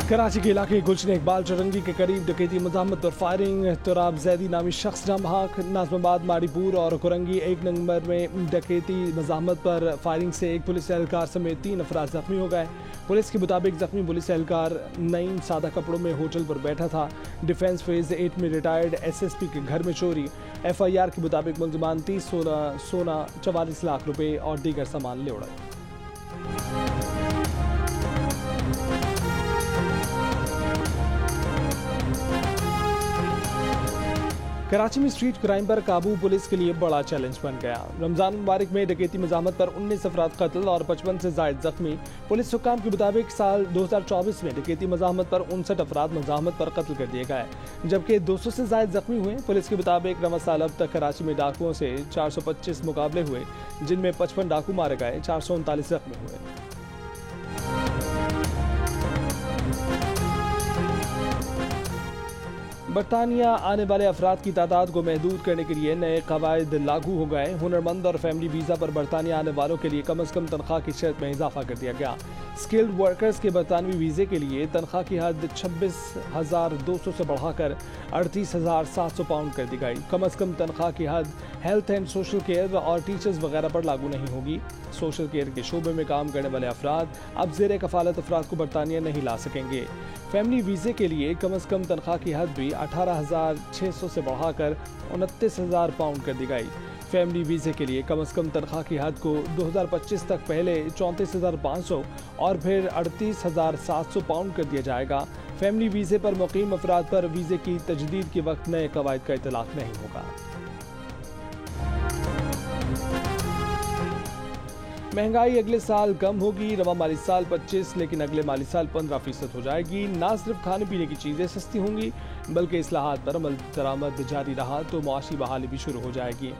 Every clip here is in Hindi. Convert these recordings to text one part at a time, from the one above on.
कराची के इलाके गुलशन इकबाल चौरंगी के करीब डकैती मज़ाहमत पर फायरिंग। तुराब जैदी नामी शख्स जाम बहक। नाज़माबाद, माड़ीपुर और कुरंगी 1 नंबर में डकैती मज़ाहमत पर फायरिंग से एक पुलिस एहलकार समेत 3 अफराद जख्मी हो गए। पुलिस के मुताबिक जख्मी पुलिस एहलकार नईम सादा कपड़ों में होटल पर बैठा था। डिफेंस फेज 8 में रिटायर्ड SSP के घर में चोरी। FIR के मुताबिक मुलजमान 30 सोना 44 लाख रुपए और दीगर सामान ले उड़े। कराची में स्ट्रीट क्राइम पर काबू पुलिस के लिए बड़ा चैलेंज बन गया। रमजान मुबारक में डकैती मज़ाहमत पर 19 अफराद कत्ल और 55 से जायद जख्मी। पुलिस हुक्काम के मुताबिक साल 2024 में डकैती मज़ाहमत पर 59 अफराद मज़ाहमत पर कत्ल कर दिए गए, जबकि 200 से जायद जख्मी हुए। पुलिस के मुताबिक रवा साल अब तक कराची में डाकुओं से 425 मुकाबले हुए, जिनमें 55 डाकू मारे गए, 439 जख्मी हुए। बरतानिया आने वाले अफराद की तादाद को महदूद करने के लिए नए कवायद लागू हो गए। हुनरमंद और फैमिली वीज़ा पर बरतानिया आने वालों के लिए कम अज़ कम तनख्वाह की शर्त में इजाफा कर दिया गया। स्किल्ड वर्कर्स के बरतानवी वीज़े के लिए तनख्वाह की हद 26,200 से बढ़ाकर 38,700 पाउंड कर दी गई। कम अज़ कम तनख्वाह की हद हेल्थ एंड सोशल केयर और टीचर्स वगैरह पर लागू नहीं होगी। सोशल केयर के शोबे में काम करने वाले अफराद अब ज़ेर कफालत अफराद को बरतानिया नहीं ला सकेंगे। फैमिली वीज़े के लिए कम अज़ कम तनख्वाह की हद भी 18,600 से बढ़ाकर 29,000 पाउंड कर दी गई। फैमिली वीज़े के लिए कम अज़ कम तनख्वाह की हद को 2025 तक पहले 34,500 और फिर 38,700 पाउंड कर दिया जाएगा। फैमिली वीज़े पर मुकीम अफराद पर वीज़े की तजदीद के वक्त नए कवायद का इतलाक़ नहीं होगा। महंगाई अगले साल कम होगी। रवा माली साल 25 लेकिन अगले माली साल 15% हो जाएगी। ना सिर्फ खाने पीने की चीज़ें सस्ती होंगी बल्कि इस्लाहात पर अमल दरामद जारी रहा तो मुआशी बहाली भी शुरू हो जाएगी।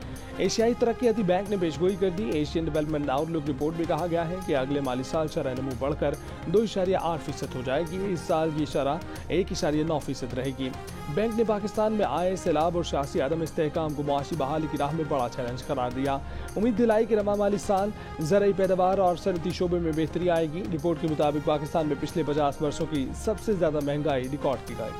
एशियाई तरक्याती बैंक ने पेशगोई कर दी। एशियन डेवलपमेंट आउटलुक रिपोर्ट में कहा गया है कि अगले माली साल शरह नमू बढ़कर 2.8% हो जाएगी। इस साल ये शरह 1.9% रहेगी। बैंक ने पाकिस्तान में आए सैलाब और सियासी अदम इस्तेहकाम को मुआशी बहाली की राह में बड़ा चैलेंज करार दिया। उम्मीद दिलाई कि रवा माली साल ज़राई पैदावार और सनती शोबे में बेहतरी आएगी। रिपोर्ट के मुताबिक पाकिस्तान में पिछले 50 वर्षों की सबसे ज़्यादा महंगाई रिकॉर्ड की गई।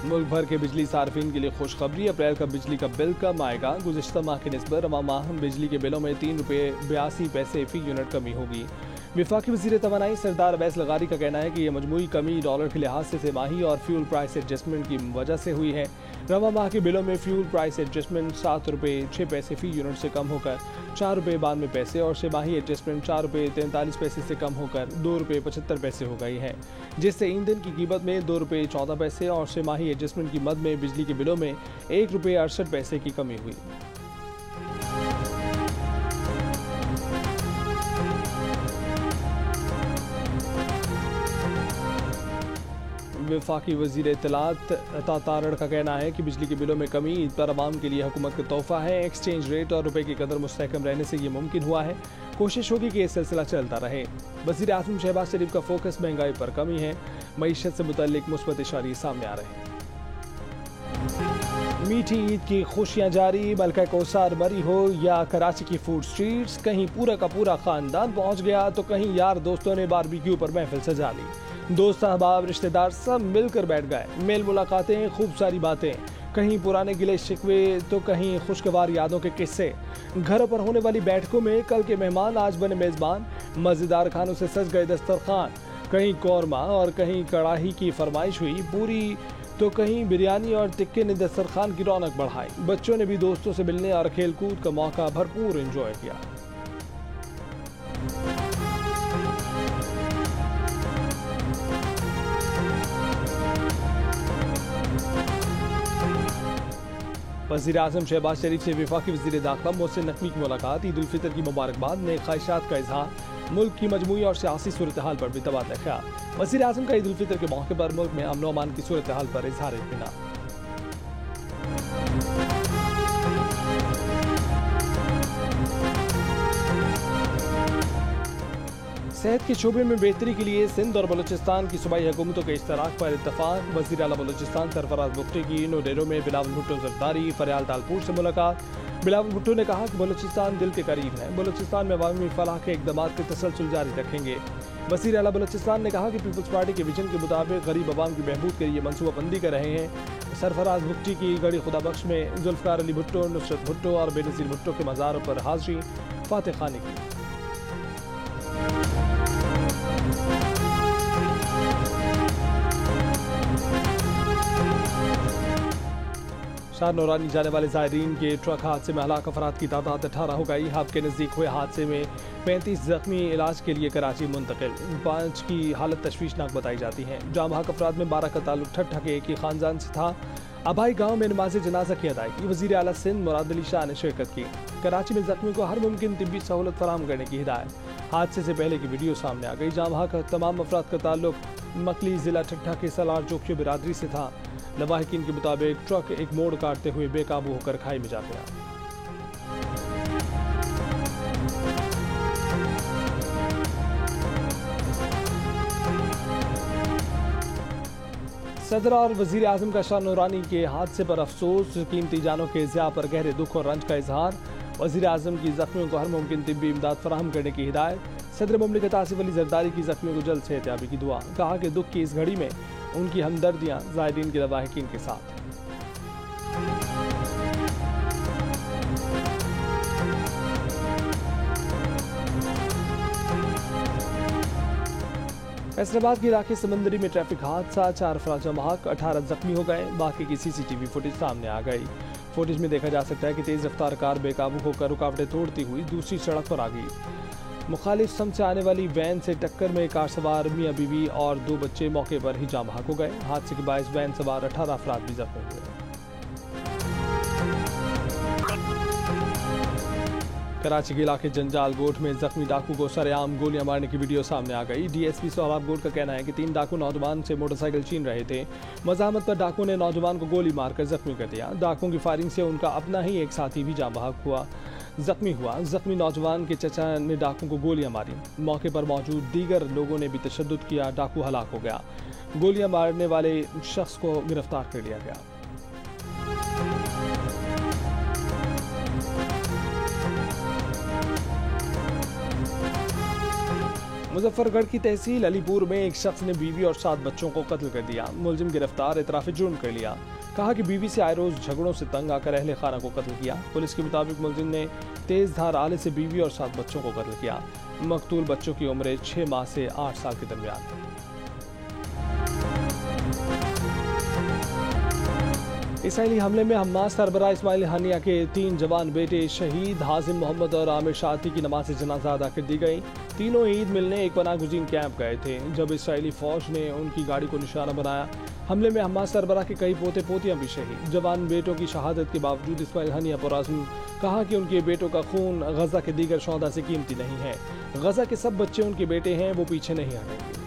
मुल्क भर के बिजली सार्फिन के लिए खुशखबरी। अप्रैल का बिजली का बिल कम आएगा। गुज़िश्ता माह के निस्बत रवा माह बिजली के बिलों में 3 रुपये 82 पैसे फी यूनिट कमी होगी। वफाकी वज़ीर तवानाई सरदार अवैस लगारी का कहना है कि यह मजमूई कमी डॉलर के लिहाज से तिमाही और फ्यूल प्राइस एडजस्टमेंट की वजह से हुई है। रवा माह के बिलों में फ्यूल प्राइस एडजस्टमेंट 7 रुपये 6 पैसे फी यूनिट से कम होकर 4 रुपये 92 पैसे और तिमाही एडजस्टमेंट 4 रुपये 43 पैसे से कम होकर 2 रुपये 75 पैसे हो गई है, जिससे ईंधन की कीमत में 2 रुपये 14 पैसे और तिमाही एडजस्टमेंट की मद में बिजली के बिलों में 1 रुपये 68 पैसे की कमी हुई। वफाकी वज़ीर इत्तलात अता तारड़ का कहना है कि बिजली के बिलों में कमी ईद पर आवाम के लिए हुकूमत का तोहफा है। एक्सचेंज रेट और रुपए की कदर मुस्तहकम रहने से ये मुमकिन हुआ है। कोशिश होगी कि यह सिलसिला चलता रहे। वज़ीर आज़म शहबाज शरीफ का फोकस महंगाई पर कमी है। मईशत से मुतल्लिक मुस्बत इशारे सामने आ रहे हैं। मीठी ईद की खुशियाँ जारी। मलका कौसार मरी हो या कराची की फूड स्ट्रीट्स, कहीं पूरा का पूरा खानदान पहुँच गया तो कहीं यार दोस्तों ने बारबेक्यू पर महफिल सजा ली। दोस्त अहबाब रिश्तेदार सब मिलकर बैठ गए। मेल मुलाकातें, खूब सारी बातें, कहीं पुराने गिले शिकवे तो कहीं खुशगवार यादों के किस्से। घरों पर होने वाली बैठकों में कल के मेहमान आज बने मेज़बान। मज़ेदार खानों से सज गए दस्तरखान। कहीं कौरमा और कहीं कड़ाही की फरमाइश हुई। पूरी तो कहीं बिरयानी और टिक्के ने दस्तरखान की रौनक बढ़ाई। बच्चों ने भी दोस्तों से मिलने और खेल कूद का मौका भरपूर एंजॉय किया। वज़ीर आज़म शहबाज शरीफ से वफाकी वज़ीर दाखिला मोहसिन नकवी की मुलाकात। ईद उल फितर की मुबारकबाद में ख्वाहिशात का इजहार। मुल्क की मजमूई और सियासी सूरत हाल पर भी तबादला ख्याल। वज़ीर आज़म का ईद उल फितर के मौके पर मुल्क में अमन व अमान की सूरत हाल पर इजहार इत्मीनान। सेहत के शोबे में बेहतरी के लिए सिंध और बलूचिस्तान की सूबाई हुकूमतों के इश्तराक पर इत्तफाक। वज़ीर आला बलूचिस्तान सरफराज मुफ्ती की नो डेरो में बिलावल भुट्टो जरदारी फरियाल तालपुर से मुलाकात। बिलावल भुट्टो ने कहा कि बलूचिस्तान दिल के करीब है, बलूचिस्तान में अवामी फलाह के इक़दामात के तसलसल जारी रखेंगे। वज़ीर आला बलूचिस्तान ने कहा कि पीपल्स पार्टी के विजन के मुताबिक गरीब आवाम की बहबूद के लिए मनसूबाबंदी कर रहे हैं। सरफराज मुफ्ती की गड़ी खुदाबख्श में जुल्फ़िकार अली भुट्टो, नुसरत भुट्टो और बेनज़ीर भुट्टो के मज़ारों पर हाज़री फातिह खानी की। शाह नौरानी जाने वाले ज़ायरीन के ट्रक हादसे में हलाक अफराद की तादाद 18 हो गई। हब के नज़दीक हुए हादसे में 35 जख्मी इलाज के लिए कराची मुंतकिल। 5 की हालत तशवीशनाक बताई जाती है। जाम हक अफराद में 12 का ताल्लुक ठट्ठा के एक ही खानदान से था। अभाई गांव में नमाज जनाजा की अदायगी वज़ीर आला सिंध मुराद अली शाह ने शिरकत की। कराची में जख्मी को हर मुमकिन तिब्बी सहूलत फराहम करने की हिदायत। हादसे से पहले की वीडियो सामने आ गई। जाम हक तमाम अफराद का ताल्लुक मकली ज़िला ठट्ठा के सलार जोखियो बिरादरी से था। लवाहिकीन के मुताबिक ट्रक एक मोड़ काटते हुए बेकाबू होकर खाई में जा गया। सदर और वजीर आजम का शाह नूरानी के हादसे पर अफसोस। कीमती जानों के ज़िया पर गहरे दुख और रंज का इजहार। वजीर आजम की जख्मियों को हर मुमकिन तिब्बी इमदाद फराहम करने की हिदायत। सदर मुमलिकत आसिफ अली जरदारी की जख्मियों को जल्द सेहतयाबी की दुआ। कहा कि दुख की इस घड़ी में उनकी हमदर्दियां ज़ायरीन के लवाहिकीन के साथ। फैसलाबाद के इलाके समंदरी में ट्रैफिक हादसा, 4 अफराद जमा हक, 18 जख्मी हो गए। बाकी की CCTV फुटेज सामने आ गई। फुटेज में देखा जा सकता है कि तेज रफ्तार कार बेकाबू होकर रुकावटें तोड़ती हुई दूसरी सड़क पर आ गई। मुखालिफ सम से आने वाली वैन से टक्कर में कार सवार मियाँ बीवी और 2 बच्चे मौके पर ही जाम हक हो गए। हादसे के बायस वैन सवार 18 अफराद भी जख्मी हुए। कराची के इलाके जंजाल गोट में जख्मी डाकू को सरेआम गोलियां मारने की वीडियो सामने आ गई। DSP सोहराब गोट का कहना है कि 3 डाकू नौजवान से मोटरसाइकिल छीन रहे थे। मज़ाहमत पर डाकू ने नौजवान को गोली मारकर जख्मी कर दिया। डाकुओं की फायरिंग से उनका अपना ही एक साथी भी जाम बहक हुआ जख्मी नौजवान के चचा ने डाकू को गोलियां मारी। मौके पर मौजूद दीगर लोगों ने भी तशद्दुद किया। डाकू हलाक हो गया। गोलियां मारने वाले शख्स को गिरफ्तार कर लिया गया। मुजफ्फरगढ़ की तहसील अलीपुर में एक शख्स ने बीवी और 7 बच्चों को कत्ल कर दिया। मुलजिम गिरफ्तार, इतराफ़ जुर्म कर लिया। कहा कि बीवी से आए रोज झगड़ों से तंग आकर अहले खाना को कत्ल किया। पुलिस के मुताबिक मुलजिम ने तेज धार आले से बीवी और 7 बच्चों को कत्ल किया। मकतूल बच्चों की उम्र 6 माह से 8 साल के दरमियान। इसराइली हमले में हमास सरबराह इस्माइल हानिया के 3 जवान बेटे शहीद। हाजिम मोहम्मद और आमिर शाती की नमाज जनाजा अदा कर दी गई। तीनों ईद मिलने एक पनाह गुज़ीन कैंप गए थे जब इसराइली फौज ने उनकी गाड़ी को निशाना बनाया। हमले में हमास सरबराह के कई पोते पोतियां भी शहीद। जवान बेटों की शहादत के बावजूद इस्माइल हानिया पुरअज़्म, कहा कि उनके बेटों का खून गजा के दीगर शौदा से कीमती नहीं है। गजा के सब बच्चे उनके बेटे हैं, वो पीछे नहीं हटेंगे।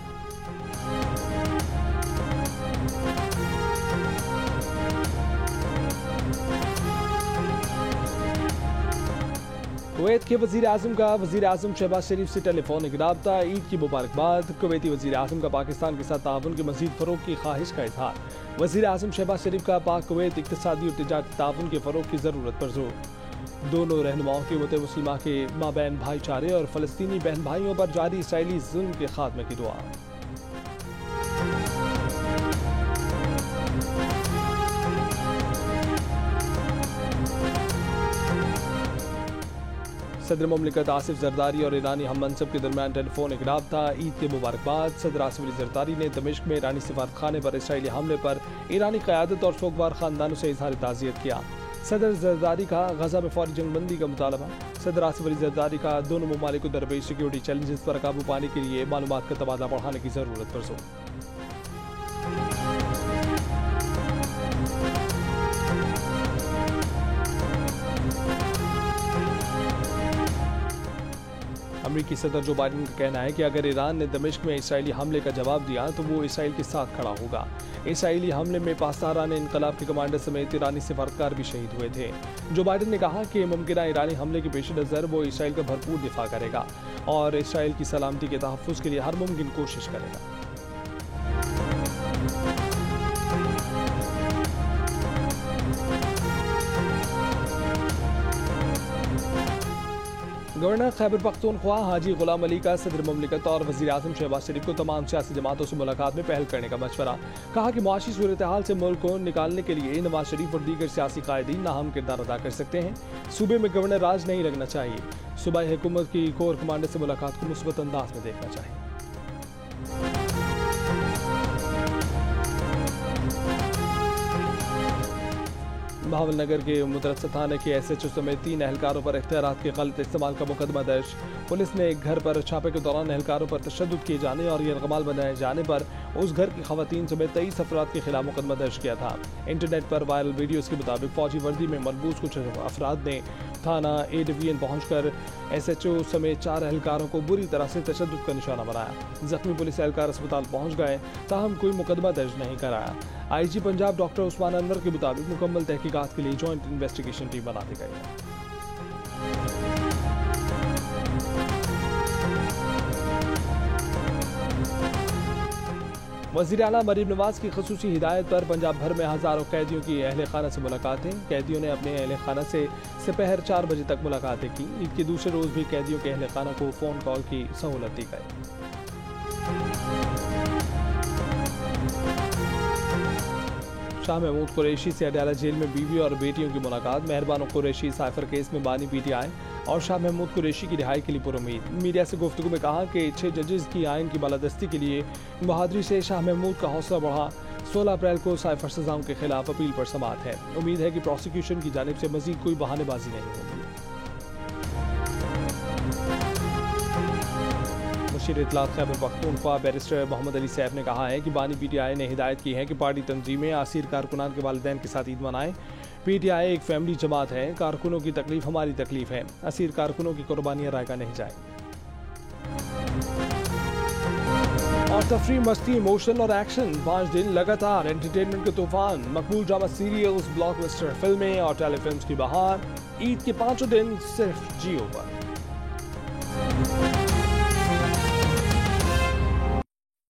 कुवैत के वज़ीर आज़म का वज़ीर आज़म शहबाज शरीफ से टेलीफोनिक राब्ता। ईद की मुबारकबाद। कुवैती वज़ीर आज़म का पाकिस्तान के साथ ताउन के मज़ीद फ़रोग़ की ख्वाहिश का इज़हार। वज़ीर आज़म शहबाज शरीफ का पाक कुवैत इक़्तिसादी और तिजारती ताउन के फ़रोग़ की ज़रूरत पर जोर। दोनों रहनुमाओं के उम्मत मुस्लिमा के माबैन भाईचारे और फ़लस्तीनी बहन भाइयों पर जारी इसराइली ज़ुल्म के खात्मे की दुआ। सदर मुमलिकत आसिफ जरदारी और ईरानी हम मनसब के दरमियान टेलीफोनिक राब्ता। ईद के मुबारकबाद। सदर आसिफ अली जरदारी ने दमिश्क में ईरानी सिफारत खाने पर इसराइली हमले पर ईरानी क़यादत और सोगवार ख़ानदानों से इज़हार ताज़ियत किया। सदर जरदारी का गजा में फौरी जंगबंदी का मुतालबा। सदर आसिफ अली जरदारी का दोनों ममालिक को दरपेश सिक्योरिटी चैलेंजेस पर काबू पाने के लिए मालूमात का तबादला बढ़ाने की ज़रूरत पर जोर। अमेरिकी सदर जो बाइडेन का कहना है कि अगर ईरान ने दमिश्क में इसराइली हमले का जवाब दिया तो वो इसराइल के साथ खड़ा होगा। इसराइली हमले में पासदारान इनकलाब के कमांडर समेत ईरानी सफारतकार भी शहीद हुए थे। जो बाइडेन ने कहा कि मुमकिन ईरानी हमले के पेश नज़र वो इसराइल का भरपूर दिफा करेगा और इसराइल की सलामती के तहफ़्फ़ुज़ के लिए हर मुमकिन कोशिश करेगा। गवर्नर खैबर पख्तूनख्वा हाजी गुलाम अली का सदर मुमलिकत और वज़ीर आज़म शहबाज शरीफ को तमाम सियासी जमातों से मुलाकात में पहल करने का मशवरा। कहा कि मुआशी सूरत हाल से मुल्क को निकालने के लिए नवाज शरीफ और दीगर सियासी कायदीन नाहम किरदार अदा कर सकते हैं। सूबे में गवर्नर राज नहीं लगना चाहिए। सूबाई हुकूमत की कोर कमांडर से मुलाकात को मुस्बत अंदाज में देखना चाहिए। बहावलनगर के मुदरसा थाने के SHO समेत 3 एहलकारों पर इख्तियारात के गलत इस्तेमाल का मुकदमा दर्ज। पुलिस ने एक घर पर छापे के दौरान एहलकारों पर तशद्दुद किए जाने और यरगमाल बनाए जाने पर उस घर की खवातीन समेत 23 अफराद के खिलाफ मुकदमा दर्ज किया था। इंटरनेट पर वायरल वीडियोज़ के मुताबिक फौजी वर्दी में मलबूस कुछ अफराद ने थाना A डिवीजन पहुंचकर SHO समेत 4 एहलकारों को बुरी तरह से तशद्दुद का निशाना बनाया। जख्मी पुलिस एहलकार अस्पताल पहुंच गए, ताहम कोई मुकदमा दर्ज नहीं कराया। IG पंजाब डॉक्टर उस्मान अनवर के मुताबिक मुकम्मल तहकीकात के लिए जॉइंट इन्वेस्टिगेशन टीम बना दी गई है। वज़ीर आला मरीम नवाज की खसूसी हिदायत पर पंजाब भर में हज़ारों कैदियों की अहले खाना से मुलाकातें। कैदियों ने अपने अहले खाना से दोपहर 4 बजे तक मुलाकातें की। ईद के दूसरे रोज़ भी कैदियों के अहले खाना को फ़ोन कॉल की सहूलत दी गई। शाह महमूद कुरैशी से अडयाला जेल में बीवी और बेटियों की मुलाकात। मेहरबान कुरैशी साइफर केस में बानी PTI और शाह महमूद कुरैशी की रिहाई के लिए पुरुमीद। मीडिया से गुफ्तगू में कहा कि 6 जजेस की आइन की बालादस्ती के लिए बहादुरी से शाह महमूद का हौसला बढ़ा। 16 अप्रैल को साइफर सजाओं के खिलाफ अपील पर समाअत है। उम्मीद है कि प्रोसिक्यूशन की जानिब से मजीद कोई बहानेबाजी नहीं होगी। मुशीर इत्तलात खैबर पख्तूनख्वा बैरिस्टर मोहम्मद अली सैफ ने कहा है कि बानी PTI ने हिदायत की है कि पार्टी तंजीमें असीर कारकुनान के वालिदैन के साथ ईद मनाएं। PTI एक फैमिली जमात है। कारकुनों की तकलीफ हमारी तकलीफ है। असीर कारकुनों की कुर्बानियां रायगा नहीं जाए। और तफरी, मस्ती, इमोशन और एक्शन 5 दिन लगातार एंटरटेनमेंट के तूफान। मकबूल ड्रामा सीरियल्स, ब्लॉकबस्टर फिल्में और टेलीफिल्म्स की बहार। ईद के 5 दिन सिर्फ जियो पर।